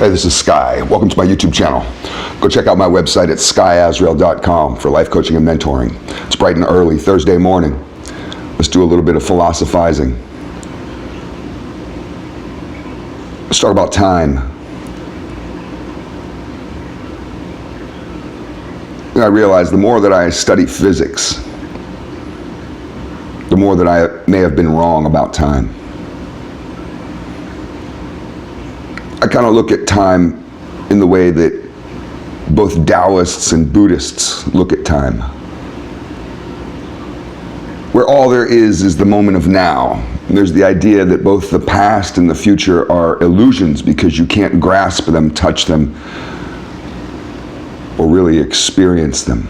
Hey, this is Sky. Welcome to my YouTube channel. Go check out my website at skysworld.com for life coaching and mentoring. It's bright and early, Thursday morning. Let's do a little bit of philosophizing. Let's talk about time. I realize the more that I study physics, the more that I may have been wrong about time. I kind of look at time in the way that both Taoists and Buddhists look at time, where all there is the moment of now. And there's the idea that both the past and the future are illusions because you can't grasp them, touch them, or really experience them.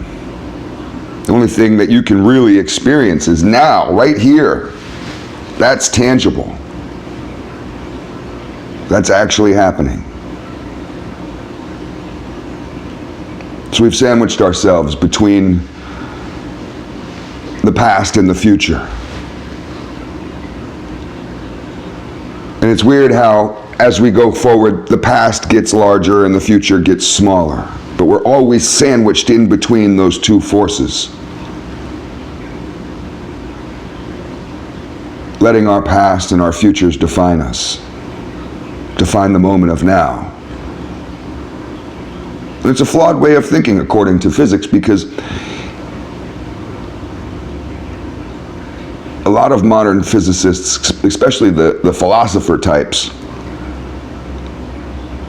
The only thing that you can really experience is now, right here. That's tangible. That's actually happening. So we've sandwiched ourselves between the past and the future. And it's weird how, as we go forward, the past gets larger and the future gets smaller. But we're always sandwiched in between those two forces. Letting our past and our futures define us. Define the moment of now. And it's a flawed way of thinking according to physics, because a lot of modern physicists, especially the philosopher types,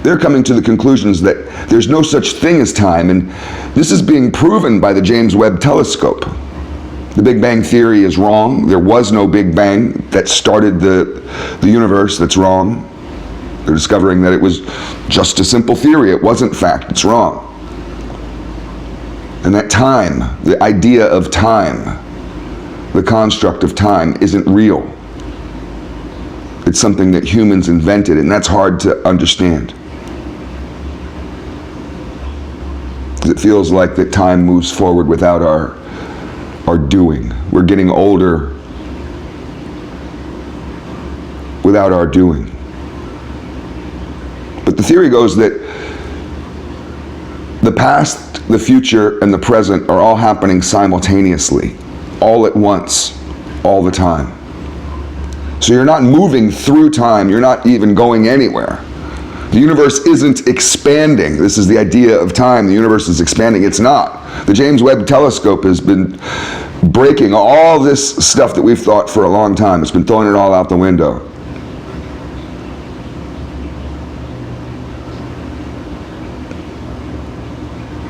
they're coming to the conclusions that there's no such thing as time, and this is being proven by the James Webb Telescope. The Big Bang Theory is wrong. There was no Big Bang that started the universe. That's wrong. They're discovering that it was just a simple theory. It wasn't fact. It's wrong. And that time, the idea of time, the construct of time, isn't real. It's something that humans invented, and that's hard to understand. It feels like that time moves forward without our doing. We're getting older without our doing. But the theory goes that the past, the future, and the present are all happening simultaneously, all at once, all the time. So you're not moving through time, you're not even going anywhere. The universe isn't expanding. This is the idea of time. The universe is expanding. It's not. The James Webb Telescope has been breaking all this stuff that we've thought for a long time. It's been throwing it all out the window.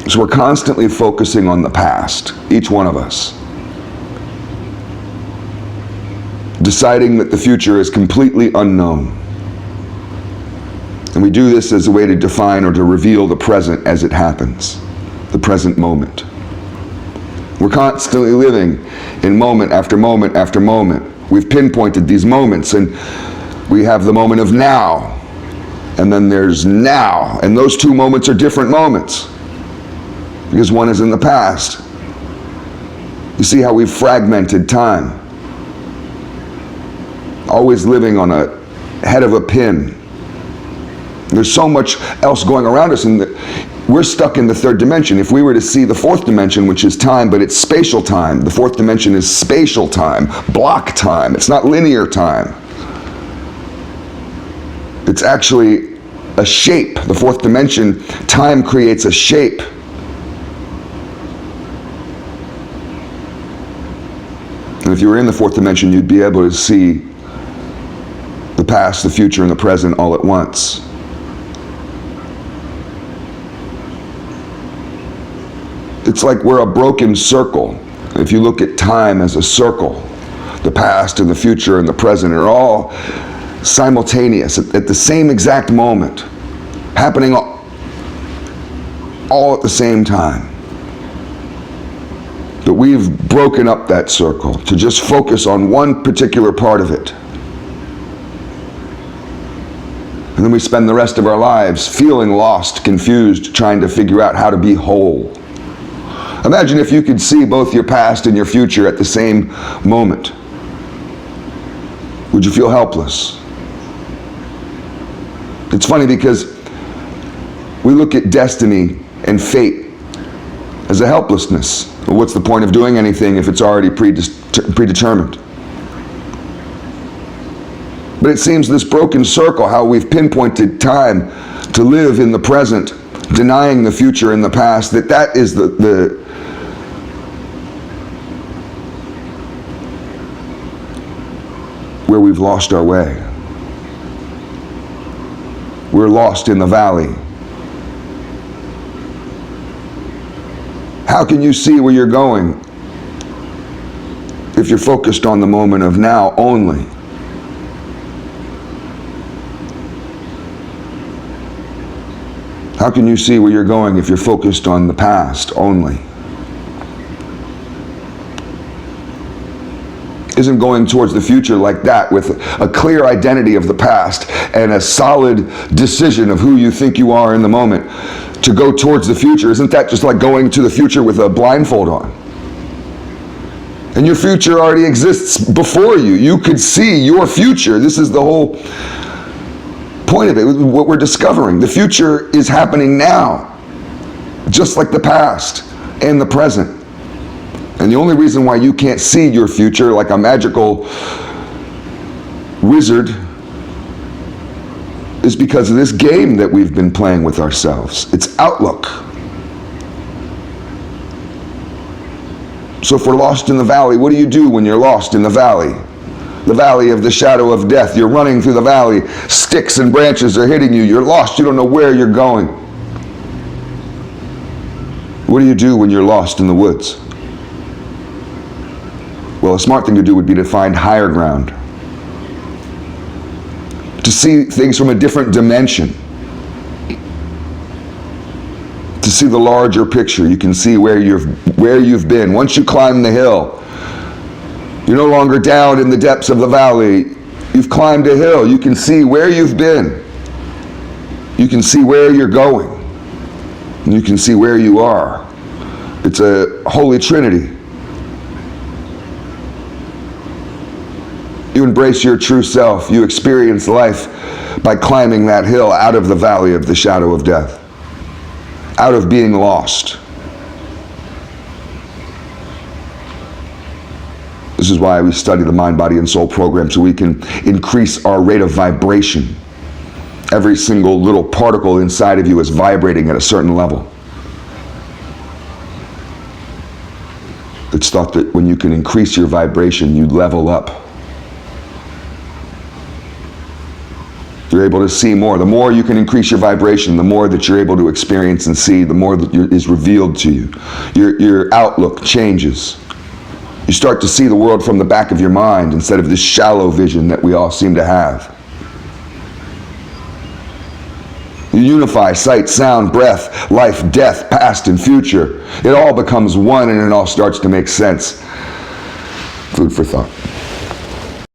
So we're constantly focusing on the past, each one of us. Deciding that the future is completely unknown. And we do this as a way to define or to reveal the present as it happens, the present moment. We're constantly living in moment after moment after moment. We've pinpointed these moments, and we have the moment of now, and then there's now, and those two moments are different moments because one is in the past. You see how we've fragmented time, always living on a head of a pin. There's so much else going around us, and we're stuck in the third dimension. If we were to see the fourth dimension, which is time, but it's spatial time. The fourth dimension is spatial time, block time. It's not linear time. It's actually a shape. The fourth dimension, time creates a shape. And if you were in the fourth dimension, you'd be able to see the past, the future, and the present all at once. It's like we're a broken circle. If you look at time as a circle, the past and the future and the present are all simultaneous at the same exact moment, happening all at the same time. But we've broken up that circle to just focus on one particular part of it. And then we spend the rest of our lives feeling lost, confused, trying to figure out how to be whole. Imagine if you could see both your past and your future at the same moment. Would you feel helpless? It's funny because We look at destiny and fate as a helplessness. Well, what's the point of doing anything if it's already predetermined? But it seems this broken circle, how we've pinpointed time to live in the present, denying the future and the past, that is where we've lost our way. We're lost in the valley. How can you see where you're going if you're focused on the moment of now only? How can you see where you're going if you're focused on the past only? Isn't going towards the future like that, with a clear identity of the past and a solid decision of who you think you are in the moment, to go towards the future, isn't that just like going to the future with a blindfold on? And your future already exists before you. You could see your future. This is the whole point of it, what we're discovering. The future is happening now, just like the past and the present. And the only reason why you can't see your future like a magical wizard is because of this game that we've been playing with ourselves. It's outlook. So if we're lost in the valley, what do you do when you're lost in the valley? The valley of the shadow of death. You're running through the valley. Sticks and branches are hitting you. You're lost. You don't know where you're going. What do you do when you're lost in the woods? Well, a smart thing to do would be to find higher ground. To see things from a different dimension. To see the larger picture. You can see where you've been. Once you climb the hill, you're no longer down in the depths of the valley. You've climbed a hill. You can see where you've been. You can see where you're going. And you can see where you are. It's a holy trinity. You embrace your true self. You experience life by climbing that hill out of the valley of the shadow of death. Out of being lost. This is why we study the Mind, Body, and Soul program, so we can increase our rate of vibration. Every single little particle inside of you is vibrating at a certain level. It's thought that when you can increase your vibration, you level up. You're able to see more. The more you can increase your vibration, the more that you're able to experience and see, the more that is revealed to you. Your outlook changes. You start to see the world from the back of your mind instead of this shallow vision that we all seem to have. You unify sight, sound, breath, life, death, past, and future. It all becomes one, and it all starts to make sense. Food for thought.